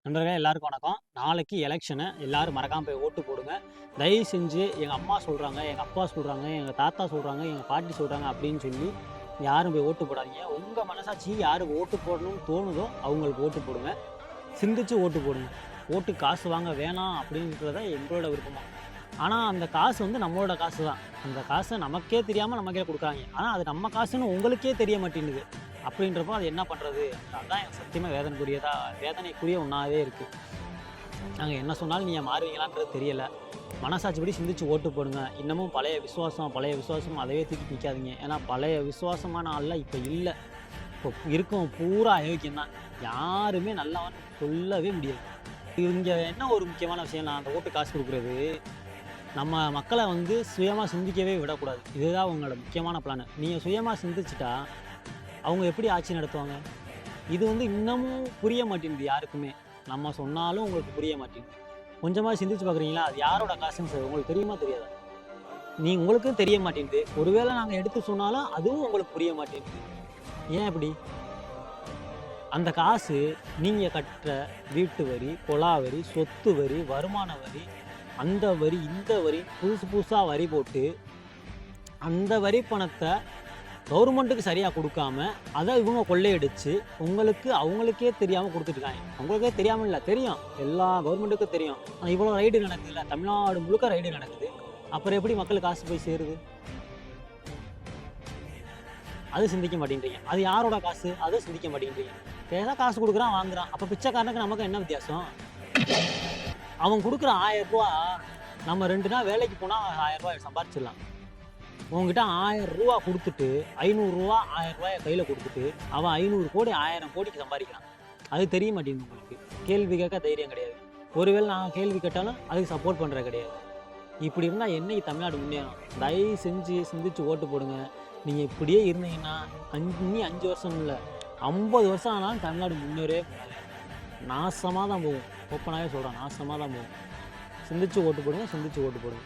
நண்பர்களே எல்லாருக்கும் வணக்கம். நாளைக்கு எலெக்ஷனு. எல்லாரும் மறக்காம போய் ஓட்டு போடுங்க. தயவு செஞ்சு எங்க அம்மா சொல்றாங்க, எங்க அப்பா சொல்றாங்க, எங்க தாத்தா சொல்றாங்க, எங்க பாட்டி சொல்றாங்க அப்படின்னு சொல்லி யாரும் போய் ஓட்டு போடாதீங்க. உங்க மனசாட்சி யாருக்கு ஓட்டு போடணும்னு தோணுதோ அவங்களுக்கு ஓட்டு போடுங்க. சிந்திச்சு ஓட்டு போடுங்க. ஓட்டு காசு வாங்க வேணாம் அப்படின்றத எங்களோட விருப்பம். ஆனா அந்த காசு நம்மளோட காசு தான். அந்த காசை நமக்கே தெரியாம நமக்கே குடுக்குறாங்க. ஆனா அது நம்ம காசுன்னு உங்களுக்கே தெரிய மாட்டேங்குது. அப்படின்றப்போ அது என்ன பண்றது? அதான் எனக்கு சத்தியமா வேதனைக்குரிய ஒண்ணாவே இருக்கு. நாங்க என்ன சொன்னாலும் நீங்க மாறுவீங்களான்றது தெரியல. மனசாட்சிப்படி சிந்திச்சு ஓட்டு போடுங்க. இன்னமும் பழைய விசுவாசம் அதவே தூக்கி நிக்காதீங்க. ஏன்னா பழைய விசுவாசமான ஆள்லாம் இப்ப இல்ல. இப்போ இருக்கவன் பூரா அயோக்கியம் தான். யாருமே நல்லவன் சொல்லவே முடியாது. இங்க என்ன ஒரு முக்கியமான விஷயம்னா, அந்த ஓட்டு காசு குடுக்குறது, நம்ம மக்கள சுயமா சிந்திக்கவே விடக்கூடாது. இதுதான் உங்களோட முக்கியமான பிளானு. நீங்க சுயமா சிந்திச்சுட்டா அவங்க எப்படி ஆட்சி நடத்துவாங்க? இது இன்னமும் புரிய மாட்டேங்குது யாருக்குமே. நம்ம சொன்னாலும் உங்களுக்கு புரிய மாட்டேங்குது. கொஞ்சமா சிந்திச்சு பார்க்குறீங்களா? அது யாரோட காசுன்னு உங்களுக்கு தெரியுமா? தெரியாதா? உங்களுக்கும் தெரிய மாட்டேங்குது. ஒருவேளை நாங்க எடுத்து சொன்னாலும் அதுவும் உங்களுக்கு புரிய மாட்டேங்குது. ஏன் இப்படி? அந்த காசு நீங்க கட்டுற வீட்டு வரி, கொலா வரி, சொத்து வரி, வருமான வரி, அந்த வரி, இந்த வரி, புதுசு புதுசா வரி போட்டு அந்த வரி பணத்த கவர்மெண்ட்டுக்கு சரியா குடுக்காம, அத இவங்க கொள்ளையடிச்சு, அவங்களுக்கே தெரியாம குடுத்துட்டுருக்காங்க. அவங்களுக்கே தெரியாம இல்ல, தெரியும். எல்லா கவர்மெண்ட்டுக்கும் தெரியும். ஆனா இவ்வளோ ரைடு நடக்குதுல்ல, தமிழ்நாடு முழுக்க ரைடு நடக்குது. அப்புறம் எப்படி மக்களுக்கு காசு போய் சேருது? அது சிந்திக்க மாட்டேங்கிறீங்க. அது யாரோட காசு? அதுவும் சிந்திக்க மாட்டேங்கிறீங்க. ஏதோ காசு குடுக்குறான், வாங்குறான். அப்ப பிச்சைக்காரனுக்கு நமக்கு என்ன வித்தியாசம்? அவன் குடுக்குற ரூ. 1000 நம்ம 2 நாள் வேலைக்கு போனா ரூ. 1000 சம்பாரிச்சிடலாம். உங்ககிட்ட ரூ. 1000 குடுத்துட்டு, ரூ. 500 ரூ. 1000 கையில குடுத்துட்டு, அவன் 500 கோடி, 1000 கோடிக்கு சம்பாதிக்கிறான். அது தெரிய மாட்டேங்குது உங்களுக்கு. கேள்வி கேட்க தைரியம் கிடையாது. ஒருவேளை நான் கேள்வி கேட்டாலும் அதுக்கு சப்போர்ட் பண்றது கிடையாது. இப்படி இருந்தா என்னைக்கு தமிழ்நாடு முன்னேறும்? தயவு செஞ்சு சிந்திச்சு ஓட்டு போடுங்க. நீங்க இப்படியே இருந்தீங்கன்னா, இனி 5 வருஷம் இல்ல, 50 வருஷம் ஆனாலும் தமிழ்நாடு முன்னேறவே முடியாது. நாசமா தான் போகும். ஓப்பனாவே சொல்றேன், நாசமா தான் போகும். சிந்திச்சு ஓட்டு போடுங்க.